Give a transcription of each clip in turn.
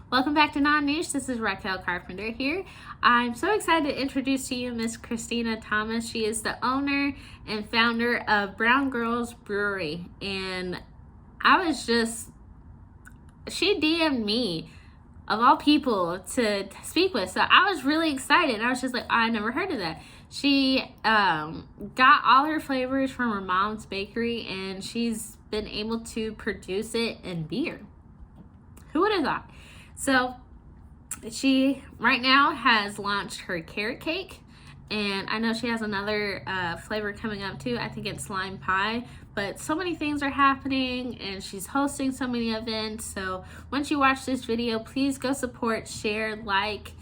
Welcome back to Non Niche. This is Raquel Carpenter here. I'm so excited to introduce to you Miss Christina Thomas. She is the owner and founder of Brown Girls Brewery. And I was just, she DM'd me of all people to speak with. So I was really excited. I was just like, I never heard of that. She got all her flavors from her mom's bakery and she's been able to produce it in beer. Who would have thought? So she right now has launched her carrot cake, and I know she has another flavor coming up too. I think it's lime pie. But so many things are happening, and she's hosting so many events. So once you watch this video, please go support, share, like,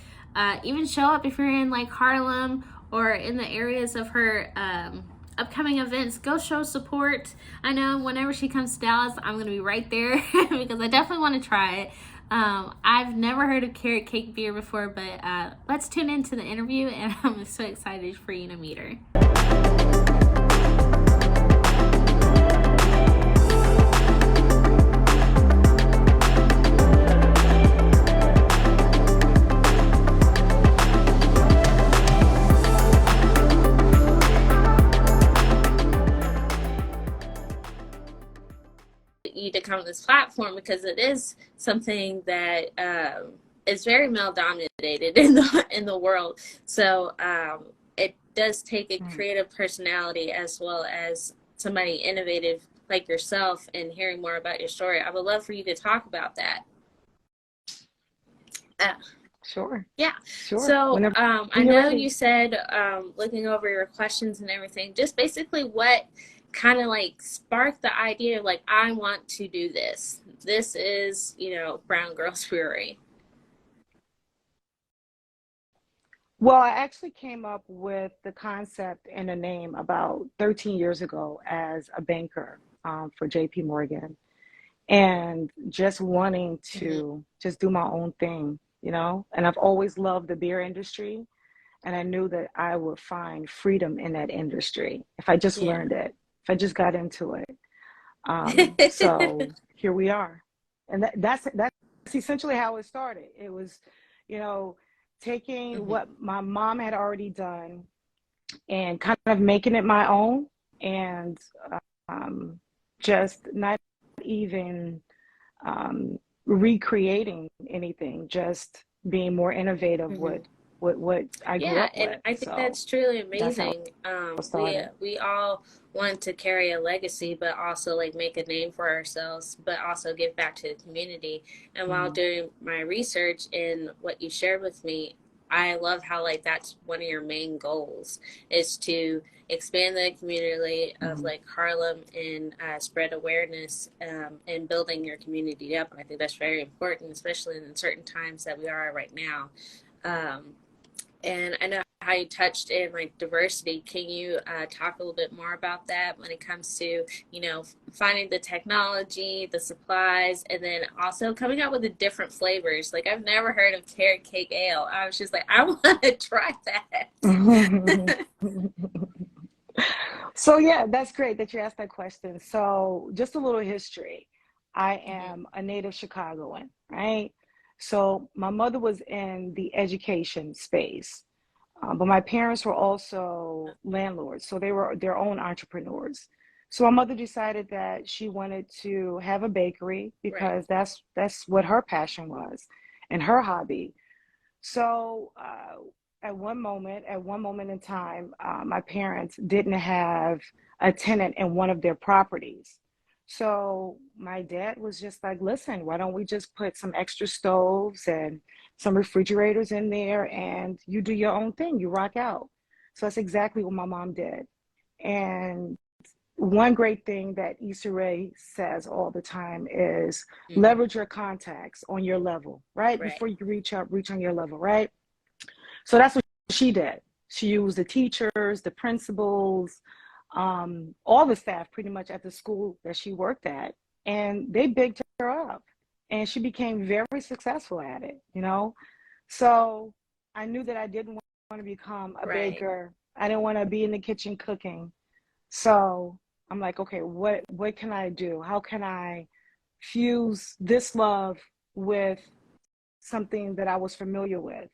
even show up if you're in like Harlem or in the areas of her upcoming events. Go show support. I know whenever she comes to Dallas, I'm going to be right there because I definitely want to try it. I've never heard of carrot cake beer before, but let's tune into the interview, and I'm so excited for you to meet her. You to come to this platform because it is something that is very male dominated in the world. So it does take a creative personality as well as somebody innovative like yourself. And hearing more about your story, I would love for you to talk about that. Sure. Yeah. Sure. So Whenever I you're know ready. you said looking over your questions and everything, just basically what kind of like sparked the idea of like, I want to do this. This is, Brown Girls Brewery. Well, I actually came up with the concept and the name about 13 years ago as a banker for JP Morgan and just wanting Mm-hmm. to just do my own thing, you know? And I've always loved the beer industry, and I knew that I would find freedom in that industry if I just Yeah. learned it, if I just got into it. So here we are. And that's essentially how it started. It was, you know, taking Mm-hmm. what my mom had already done and kind of making it my own, and um, just not even recreating anything, just being more innovative Mm-hmm. with what I grew Yeah, up and with. I think So that's truly that's how amazing. it We started. we all want to carry a legacy, but also like make a name for ourselves, but also give back to the community. And while Mhm. doing my research in what you shared with me, I love how like that's one of your main goals is to expand the community of Mhm. like Harlem and spread awareness and building your community up. And I think that's very important, especially in certain times that we are right now. Um, and I know how you touched in like diversity. Can you talk a little bit more about that when it comes to, finding the technology, the supplies, and then also coming up with the different flavors? Like I've never heard of carrot cake ale. I was just like, I want to try that. So yeah, that's great that you asked that question. So just a little history. I Hmm. am a native Chicagoan, right? So my mother was in the education space, but my parents were also landlords, so they were their own entrepreneurs. So my mother decided that she wanted to have a bakery Right. because that's what her passion was and her hobby. So at one moment in time, my parents didn't have a tenant in one of their properties. So my dad was just like, listen, why don't we just put some extra stoves and some refrigerators in there and you do your own thing, you rock out. So that's exactly what my mom did. And one great thing that Issa Rae says all the time is Hmm. leverage your contacts on your level, right? Right. Before you reach up, reach on your level, right? So that's what she did. She used the teachers, the principals, all the staff pretty much at the school that she worked at, and they bigged her up. And she became very successful at it, you know? So I knew that I didn't want to become a Right. baker. I didn't want to be in the kitchen cooking. So I'm like, okay, what can I do? How can I fuse this love with something that I was familiar with.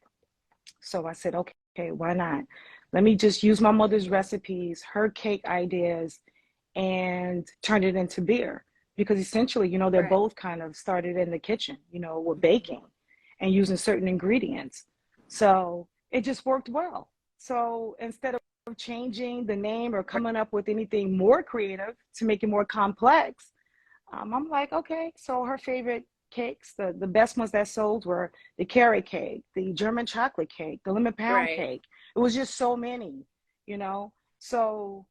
So I said, okay, why not? Let me just use my mother's recipes, her cake ideas, and turn it into beer. Because essentially, they're Right. both kind of started in the kitchen, with baking and using certain ingredients. So it just worked well. So instead of changing the name or Right. coming up with anything more creative to make it more complex, I'm like, okay. So her favorite cakes, the best ones that sold were the carrot cake, the German chocolate cake, the lemon pound Right. cake. It was just so many, you know. So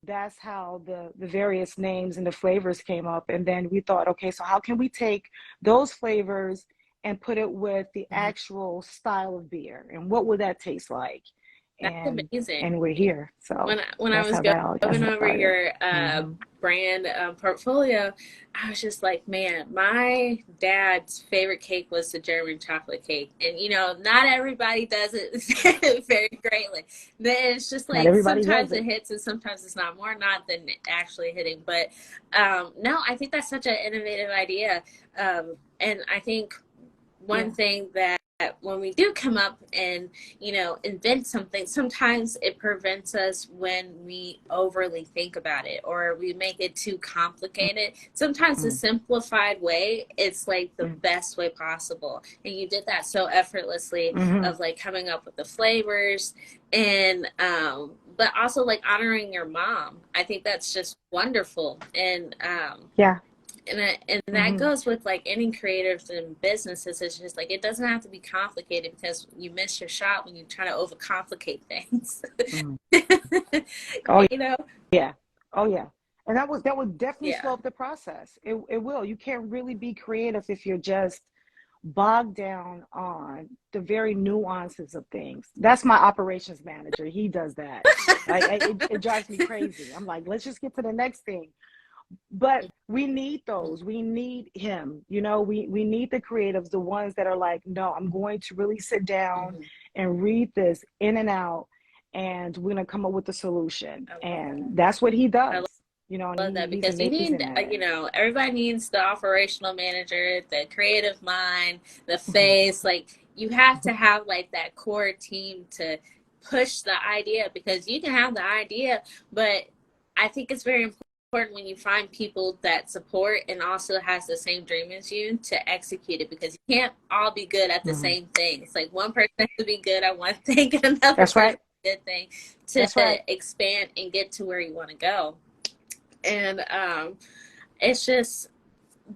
that's how the various names and the flavors came up. And then we thought, okay, so how can we take those flavors and put it with the Mhm. actual style of beer, and what would that taste like? That's And amazing. and we're here. So When I that's was how that all got going over started. your Hmm. brand portfolio, I was just like, man, my dad's favorite cake was the German chocolate cake, and not everybody does it very greatly. Then it's just Not like everybody does sometimes it it. hits, and sometimes it's not more not than actually hitting. But no, I think that's such an innovative idea, and I think one Yeah. thing that when we do come up and invent something, sometimes it prevents us when we overly think about it or we make it too complicated. Sometimes the Mm-hmm. simplified way, it's like the best way possible, and you did that so effortlessly, Mm-hmm. of like coming up with the flavors, and but also like honoring your mom. I think that's just wonderful. Yeah. And that Mm-hmm. goes with like any creatives and businesses. It's just like it doesn't have to be complicated, because you miss your shot when you try to overcomplicate things. Mm-hmm. Oh you know yeah. Oh yeah. And that would definitely yeah. slow up the process. It will. You can't really be creative if you're just bogged down on the very nuances of things. That's my operations manager. He does that. Like it drives me crazy. I'm like, let's just get to the next thing. But we need those. We need him. We need the creatives, the ones that are like, no, I'm going to really sit down Mm-hmm. and read this in and out, and we're going to come up with a solution. I love And that. that's what he I does. And love that, he's because you amazing need, at it. everybody needs the operational manager, the creative mind, the Mhm. face. Like you have to have like that core team to push the idea, because you can have the idea, but I think it's very important when you find people that support and also has the same dream as you to execute it, because you can't all be good at the Mhm. same thing. It's like one person has to be good at one thing and another That's person right. good thing to That's right. expand and get to where you want to go. And it's just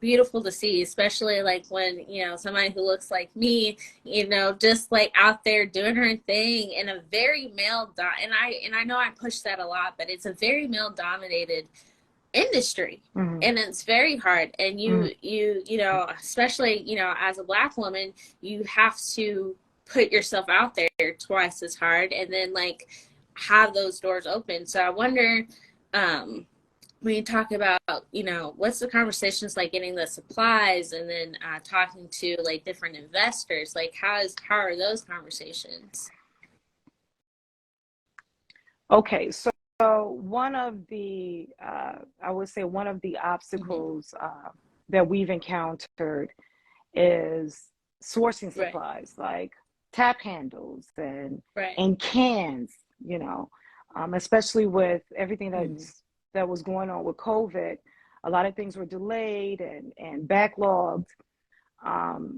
beautiful to see, especially like when somebody who looks like me, just like out there doing her thing in a very and I know I push that a lot, but it's a very male dominated industry, Mhm. and it's very hard. And Mhm. especially as a Black woman, you have to put yourself out there twice as hard, and then like have those doors open. So I wonder, um when you talk about, what's the conversations like getting the supplies, and then talking to like different investors, like how are those conversations? Okay, so one of the I would say one of the Mm-hmm. obstacles that we've encountered is sourcing Right. supplies like tap handles Right. and cans. You know, especially with everything Mm-hmm. that was going on with COVID, a lot of things were delayed and backlogged.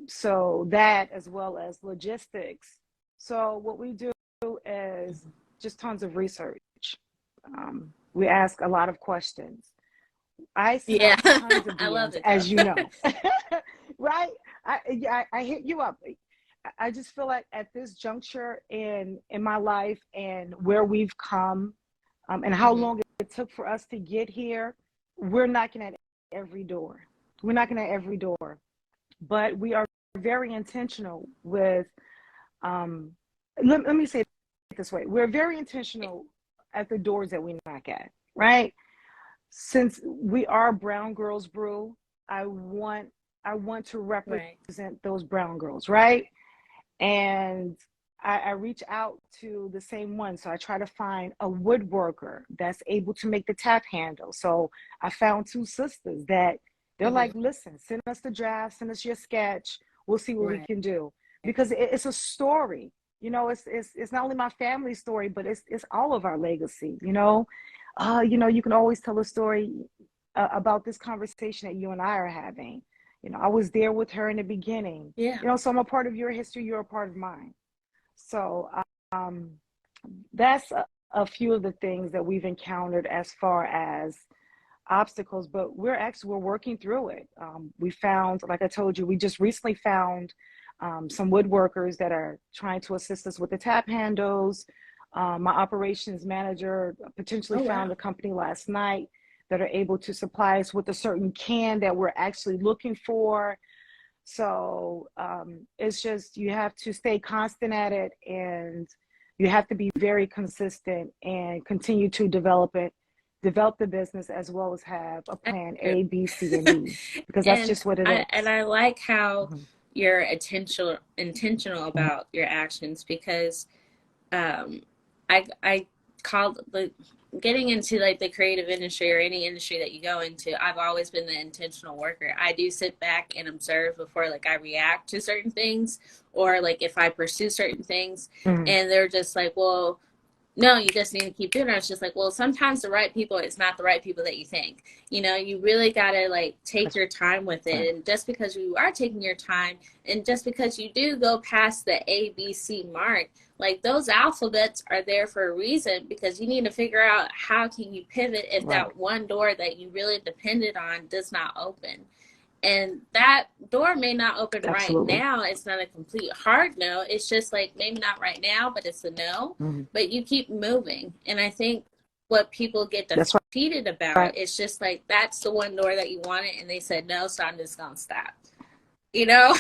So that, as well as logistics. So what we do is Mm-hmm. just tons of research. We ask a lot of questions. I send Yeah. out tons of I love DMs, it though. as you know, right? I hit you up. I just feel like at this juncture in my life and where we've come, and how Mm-hmm. long it took for us to get here, we're knocking at every door. We're knocking at every door, but we are very intentional with. Um, let me say it this way: we're very intentional at the doors that we knock at, right? Since we are Brown Girls Brew, I want I want to Right. represent those brown girls, right? And I reach out to the same one. So I try to find a woodworker that's able to make the tap handle. So I found two sisters that they're Mm-hmm. like, listen, send us the draft, send us your sketch. We'll see what we Right. can do. because it's a story. It's not only my family story, but it's all of our legacy. You can always tell a story about this conversation that you and I are having. I was there with her in the beginning. Yeah. So I'm a part of your history. You're a part of mine. So um, that's a few of the things that we've encountered as far as obstacles, but we're working through it. We found, like I told you, we just recently found some woodworkers that are trying to assist us with the tap handles. My operations manager potentially Oh, found wow. a company last night that are able to supply us with a certain can that we're actually looking for. So it's just, you have to stay constant at it, and you have to be very consistent and continue to develop the business, as well as have a That's plan true. A, B, C, and D, because that's And just what it is. I like how Mhm. you're intentional Mhm. about your actions, because um I called the getting into like the creative industry or any industry that you go into. I've always been the intentional worker. I do sit back and observe before like I react to certain things, or like if I pursue certain things, Mhm. and they're just like, well, no, you just need to keep doing it. It's just like, well, sometimes the right people is not the right people that you think. You really got to like take That's your time with right. it. And just because you are taking your time, and just because you do go past the ABC mark, like those alphabets are there for a reason, because you need to figure out how can you pivot if Right. that one door that you really depended on does not open. And that door may not open right Absolutely. now. It's not a complete hard no. It's just like maybe not right now, but it's a no. Mhm. But you keep moving. And I think what people get That's defeated right. about is just like that's the one door that you wanted and they said no, so I'm just gonna stop. You know?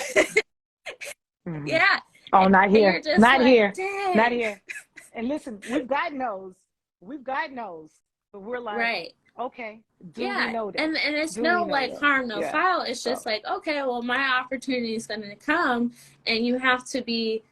Mhm. Yeah. Oh, not And you're here. just Not like, here. Not dang. here. And listen, we've got no's. We've got no's. But we're like, Right. okay, duly Yeah. noted. And it's no Duly like noted. harm, no Yeah. foul. It's just So, like, okay, well my opportunity is gonna come, and you have to be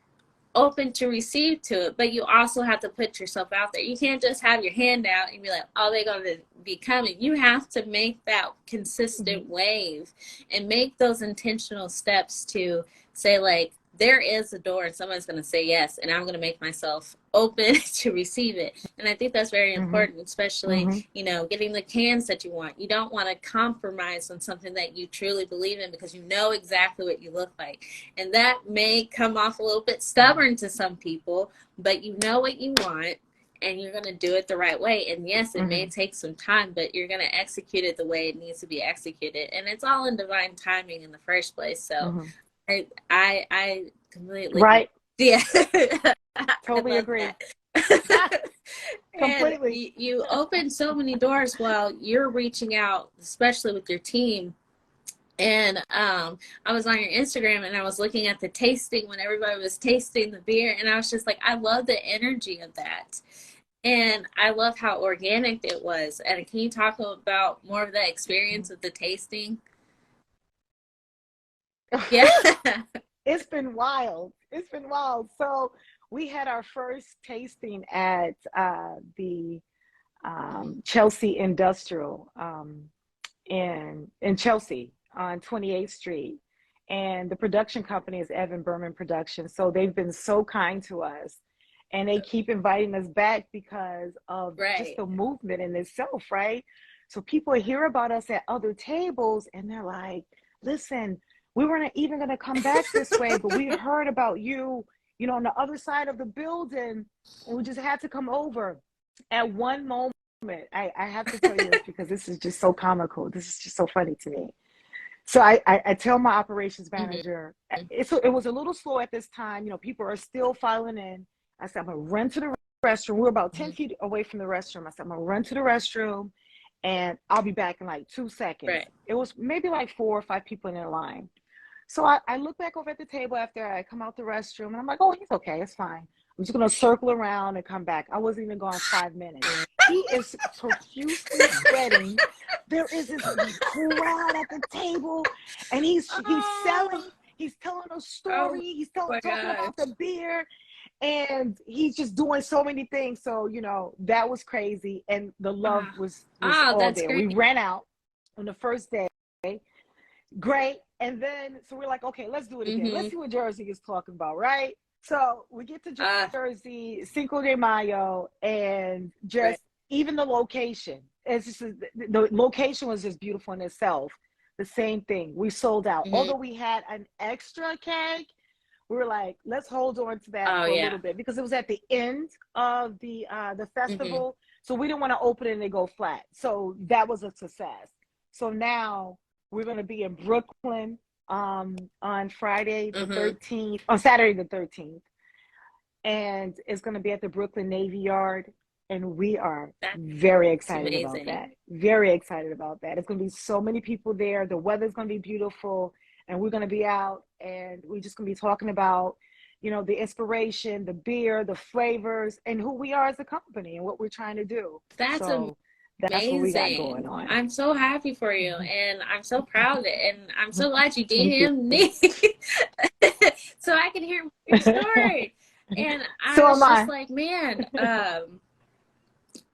open to receive to it, but you also have to put yourself out there. You can't just have your hand out and be like, oh, they're going to be coming. You have to make that mhm. consistent wave and make those intentional steps to say, like, there is a door and someone's going to say yes, and I'm going to make myself open to receive it. And I think that's very Mhm. important, especially, Mhm. getting the cans that you want. You don't want to compromise on something that you truly believe in, because you know exactly what you look like. And that may come off a little bit Mhm. stubborn to some people, but you know what you want and you're going to do it the right way. And yes, it may Mhm. take some time, but you're going to execute it the way it needs to be executed. And it's all in divine timing in the first place. So Mhm. I completely, Right. yeah, I Totally love agree. Ah, that. And completely. you open so many doors while you're reaching out, especially with your team. And I was on your Instagram and I was looking at the tasting when everybody was tasting the beer, and I was just like, I love the energy of that. And I love how organic it was. And can you talk about more of that experience of the tasting? Yeah. It's been wild. It's been wild. So we had our first tasting at the Chelsea Industrial in Chelsea on 28th Street. And the production company is Evan Berman Productions. So they've been so kind to us. And they keep inviting us back because of just Right. the movement in itself, right? So people hear about us at other tables and they're like, listen, we weren't even going to come back this way, but we heard about you, on the other side of the building, and we just had to come over. At one moment, I have to tell you this because this is just so comical. This is just so funny to me. So I tell my operations Mm-hmm. manager, it was a little slow at this time. People are still filing in. I said, I'm going to run to the restroom. We're about 10 Mm-hmm. feet away from the restroom. I said, I'm going to run to the restroom and I'll be back in like 2 seconds. Right. It was maybe like 4 or 5 people in their line. So I look back over at the table after I come out the restroom and I'm like, oh, he's okay. It's fine. I'm just going to circle around and come back. I wasn't even gone 5 minutes. He is profusely sweating. There is this crowd at the table and he's Oh, selling. He's telling a oh story. He's my talking gosh. about the beer and he's just doing so many things. So, that was crazy. And the love Ah, was oh, all that's there. We great. ran out on the first day Great. And then, so we're like, okay, let's do it again. Let's Mm-hmm. see what Jersey is talking about, right? So we get to Uh, Jersey, Cinco de Mayo, and right. just even the location. It's just the location was just beautiful in itself. The same thing. We sold out. Mm-hmm. Although we had an extra keg, we were like, let's hold on to that Oh for a yeah. little bit because it was at the end of the Mm-hmm. festival. So we didn't want to open it and it go flat. So that was a success. So now we're going to be in Brooklyn on Friday the Mm-hmm. 13th, on Saturday the 13th. And it's going to be at the Brooklyn Navy Yard. And we are That's very excited about amazing. that. Very excited about that. It's going to be so many people there. The weather's going to be beautiful. And we're going to be out and we're just going to be talking about, the inspiration, the beer, the flavors, and who we are as a company and what we're trying to do. That's So that's what we got going amazing. on. I'm so happy for you, and I'm so proud of it, and I'm so glad you Thank you. DM'd me so I can hear your story. And I So am was just I. like, man,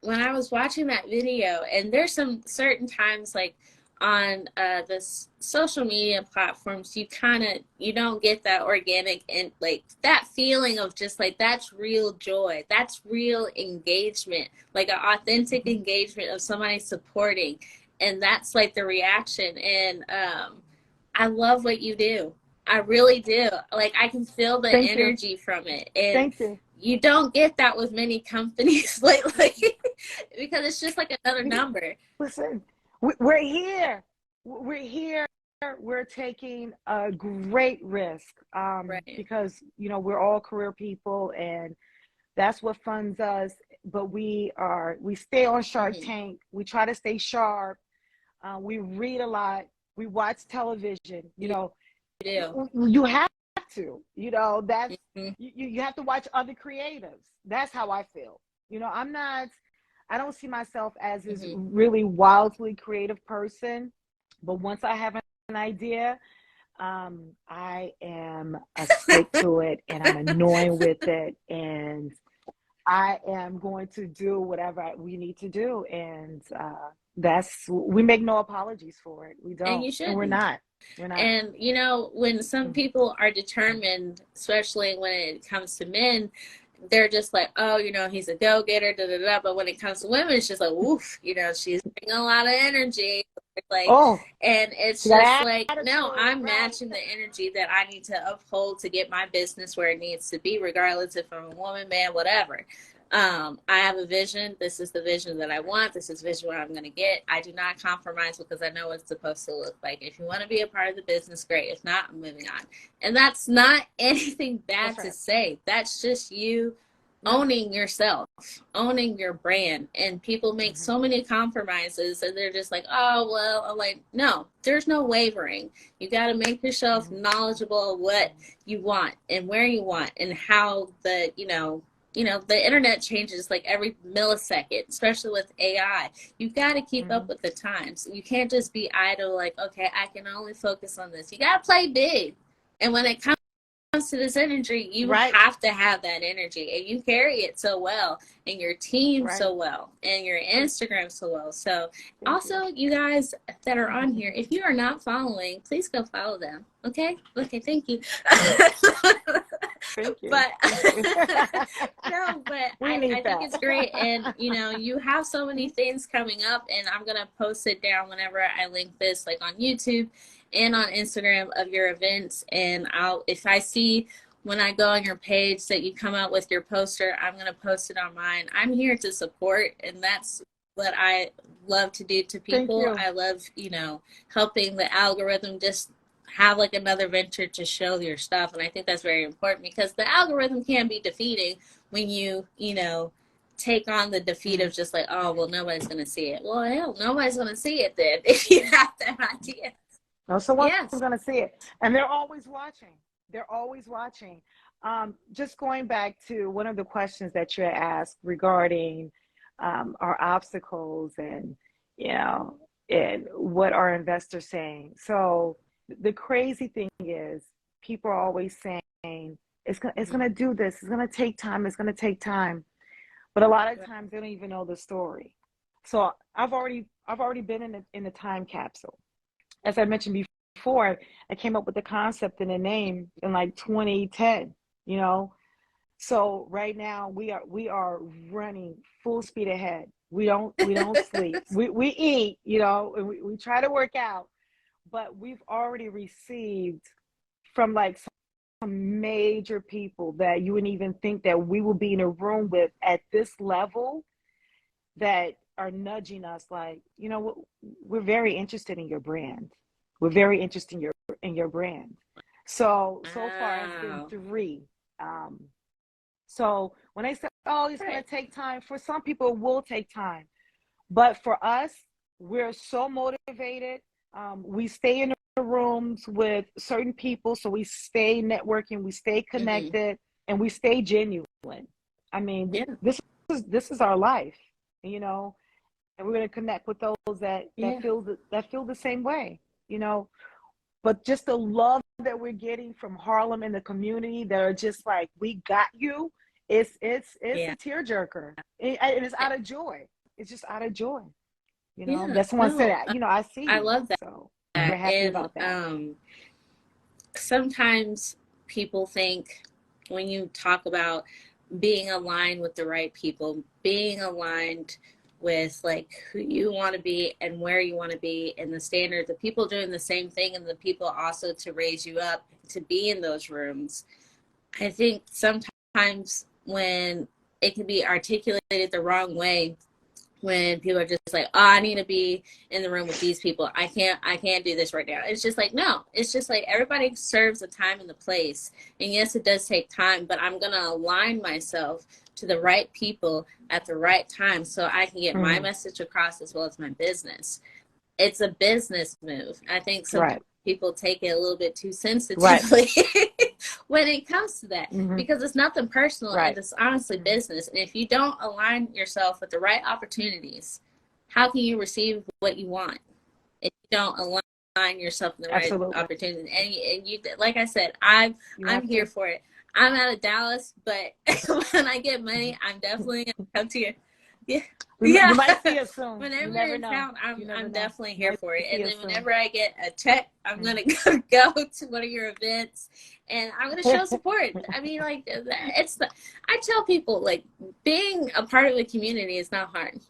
when I was watching that video, and there's some certain times like on the social media platforms, you don't get that organic and like that feeling of just like that's real joy, that's real engagement, like an authentic Mhm. engagement of somebody supporting, and that's like the reaction. And I love what you do. I really do. Like I can feel the Thank you. energy from it, and Thank you. you don't get that with many companies lately because it's just like another We, number. listen, we're here. We're here. We're taking a great risk Right. because, we're all career people and that's what funds us. But we stay on Shark Mm-hmm. Tank. We try to stay sharp. We read a lot. We watch television. You do. You have to. That's Mm-hmm. you have to watch other creatives. That's how I feel. I'm not. I don't see myself as this Mm-hmm. really wildly creative person, but once I have an idea, I am a stick to it, and I'm annoying with it, and I am going to do whatever we need to do, and we make no apologies for it. We And don't, you and we're shouldn't. not. We're not. And when some people are determined, especially when it comes to men, they're just like, oh, he's a go getter, da da da. But when it comes to women, it's just like, oof, she's bringing a lot of energy. Like, Oh, and she it's just got like, no, attitude, I'm right? matching the energy that I need to uphold to get my business where it needs to be, regardless if I'm a woman, man, whatever. I have a vision. This is the vision that I want. This is vision what I'm going to get. I do not compromise because I know what it's supposed to look like. If you want to be a part of the business, great. If not, I'm moving on. And that's not anything That's bad to right. say. That's just you No. owning yourself, owning your brand. And people make Mm-hmm. so many compromises and they're just like, oh, well, I'm like, no, there's no wavering. You got to make yourself Mm-hmm. knowledgeable of what you want and where you want and how the internet changes like every millisecond, especially with AI. You got to keep Mm-hmm. up with the times. You can't just be idle, like, okay, I can only focus on this. You got to play big. And when it comes to this energy, you Right. have to have that energy, and you carry it so well, and your team Right. so well, and your Instagram so well. So, Thank you. also, you guys that are on here, if you are not following, please go follow them. Okay? Okay, thank you. Thank you. But Thank you. no, but We I need think that. it's great. And you have so many things coming up, and I'm gonna post it down whenever I link this, like on YouTube and on Instagram of your events. And if I see when I go on your page that you come out with your poster, I'm gonna post it on mine. I'm here to support, and that's what I love to do to Thank people. you. I love, helping the algorithm just have like another venture to show your stuff. And I think that's very important because the algorithm can be defeating when you take on the defeat Mm-hmm. of just like, oh, well, nobody's going to see it. Well, hell, nobody's going to see it then if you have that idea. No, someone's Yes. going to see it, and they're always watching. They're always watching. Just going back to one of the questions that you asked regarding our obstacles and you know and what are investors saying. So the crazy thing is, people are always saying it's Mm-hmm. gonna do this. It's gonna take time. It's gonna take time. But a lot of times they don't even know the story. So I've already been in the time capsule, as I mentioned before, I came up with the concept and the name in like 2010, you know. So right now we are running full speed ahead. We don't sleep. We eat, you know, and we try to work out, but we've already received from like some major people that you wouldn't even think that we will be in a room with at this level, that are nudging us like, you know what, we're very interested in your brand. We're very interested in your brand. So far it's been Wow. three. Um, so when they say, oh, it's going Right. to take time, for some people it will take time. But for us, we're so motivated. We stay in the rooms with certain people, so we stay networking, we stay Mm-hmm. connected, and we stay genuine. I mean, Yeah. this is our life, you know, and we're going to connect with those Yeah. that feel the same way, you know. But just the love that we're getting from Harlem and the community, that are just like, we got you. It's Yeah. a tearjerker, and it's out of joy. It's just out of joy, you know. Yeah. That someone said No, that, you know, I see I you, love so we're that. happy And about that. sometimes people think when you talk about being aligned with the right people, being aligned with like who you want to be and where you want to be, and the standard, the people doing the same thing, and the people also to raise you up to be in those rooms. I think sometimes when it can be articulated the wrong way, when people are just like, oh, I need to be in the room with these people, I can't do this right now. It's just like, no, it's just like everybody serves a time and the place, and yes, it does take time, but I'm gonna align myself to the right people at the right time so I can get my Hmm. message across as well as my business. It's a business move. I think sometimes Right, people take it a little bit too right. sensitively when it comes to that, Hmm. because it's nothing personal and Right. it's honestly Hmm. business. And if you don't align yourself with the right opportunities, how can you receive what you want if you don't align yourself in the right Absolutely. opportunity? And you, like I said, You I'm have here to. for it. I'm out of Dallas, but when I get money, I'm definitely gonna come to you. Yeah, You yeah. might see us soon. You Whenever never in know. town, You never I'm know. definitely You here might for it. And see then us soon. whenever I get a check, I'm Mm. gonna go to one of your events, and I'm gonna show support. I mean, like it's the, I tell people like being a part of a community is not hard.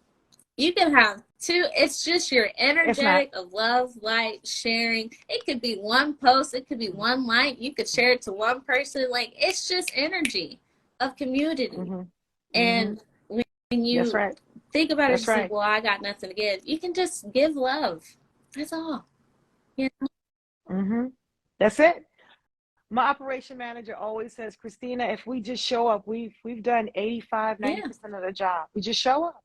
You can have two. It's just your It's not. energetic of love, light, sharing. It could be one post. It could be one like. You could share it to one person. Like it's just energy of community. Hmm. Hmm. And when That's you right. think about it, That's just like, right. well, I got nothing to give. You can just give love. That's all. Yeah. Hmm. That's it. My operation manager always says, Christina, if we just show up, we've done 85, Yeah. 90% of the job. We just show up.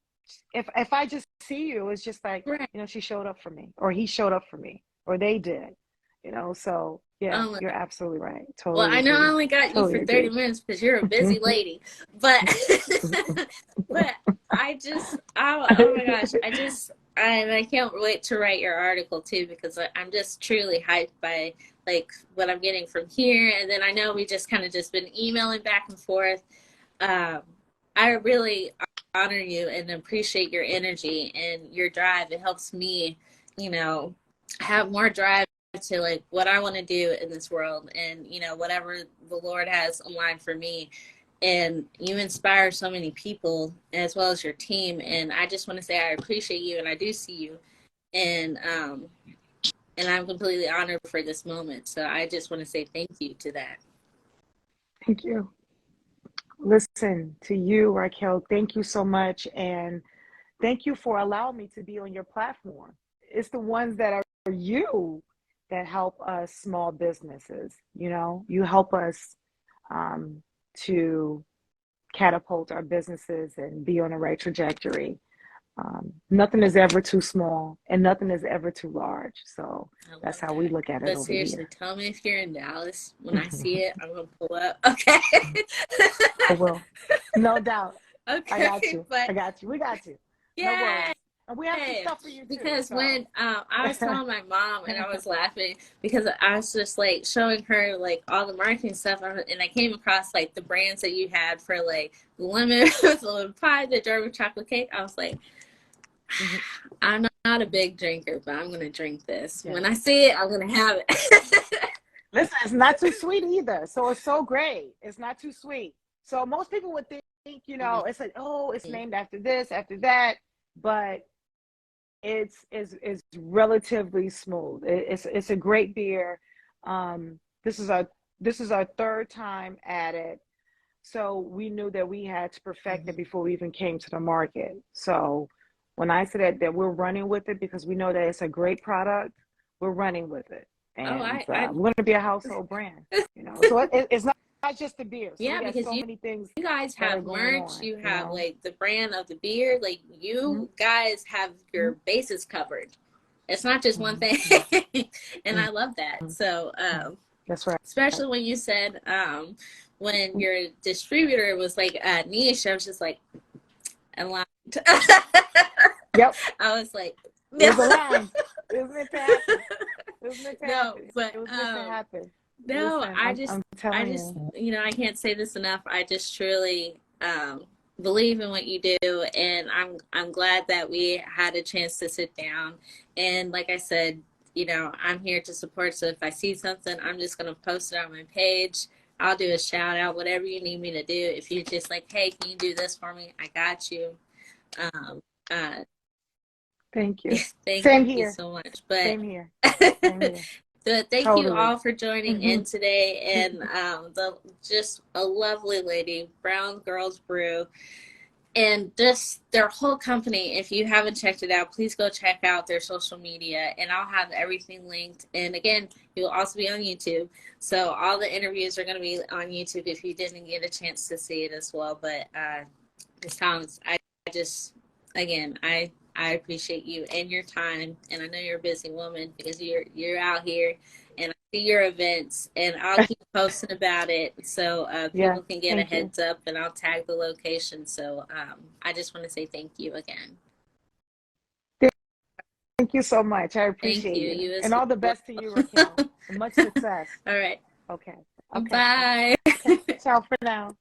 If I just see you, it's just like, Right. you know, she showed up for me, or he showed up for me, or they did, you know. So yeah, Um. you're absolutely right. Well, Totally I know I agree. only got you Totally for 30 agree. minutes because you're a busy lady, but but I just, oh my gosh, I can't wait to write your article too, because I'm just truly hyped by like what I'm getting from here, and then I know we just kind of just been emailing back and forth. Um, I really honor you and appreciate your energy and your drive. It helps me, you know, have more drive to like what I want to do in this world, and whatever the Lord has aligned for me. And you inspire so many people as well as your team, and I just want to say I appreciate you, and I do see you, and I'm completely honored for this moment. So I just want to say thank you to that. Thank you. Listen, to you, Raquel, thank you so much. And thank you for allowing me to be on your platform. It's the ones that are you that help us small businesses. You know, you help us um, to catapult our businesses and be on the right trajectory. Nothing is ever too small, and nothing is ever too large. So I that's love how we that. look at it But over seriously, here. tell me if you're in Dallas. When I see it, I'm gonna pull up. Okay. I will. No doubt. I got Okay, you. but I got you. We got you. No yay! worries. And we have some stuff for you too. Because So when I was telling my mom, and I was laughing because I was just like showing her like all the marketing stuff, and I came across like the brands that you had for like the lemon with the lemon pie, the German chocolate cake. I was like, mhm. I'm not not a big drinker, but I'm gonna drink this. Yeah. When I see it, I'm gonna have it. Listen, it's not too sweet either. So it's so great. It's not too sweet. So most people would think, it's like, oh, it's named after this, after that, but it's relatively smooth. It's a great beer. This is our third time at it. So we knew that we had to perfect it before we even came to the market. So when I said that we're running with it because we know that it's a great product, we're running with it. Oh, And we're going to be a household brand, So it's not just the beer. So we yeah, got because so many things you guys that are have going merch, on, you have like the brand of the beer, like Mhm. you guys have your bases covered. It's not just one thing. And I love that. So, That's right. especially when you said, when your distributor was like niche, I was just like, aligned. Yep. I was like, It was aligned. It was meant to happen. It was meant to no, happen. but It was meant to happen. no, Listen, I'm I telling just, you. I can't say this enough. I just truly believe in what you do, and I'm glad that we had a chance to sit down. And like I said, I'm here to support. So if I see something, I'm just gonna post it on my page. I'll do a shout out, whatever you need me to do. If you're just like, hey, can you do this for me? I got you. Um, uh, Thank you. thank Same you here. so much. But Same here. Same here. but thank you Totally. all for joining Hmm. in today, and just a lovely lady, Brown Girls Brew, and just their whole company. If you haven't checked it out, please go check out their social media, and I'll have everything linked. And again, you will also be on YouTube, so all the interviews are going to be on YouTube if you didn't get a chance to see it as well. But Ms. Thomas, I just, again, I appreciate you and your time, and I know you're a busy woman because you're out here, and I see your events, and I'll keep posting about it so Yeah. people can get a Thank you. heads up, and I'll tag the location. So I just want to say thank you again. Thank you so much. I Thank appreciate you. you. You as And all the well. best to you, Raquel. And much success. All right. Okay. Okay. Bye. Okay. Ciao for now.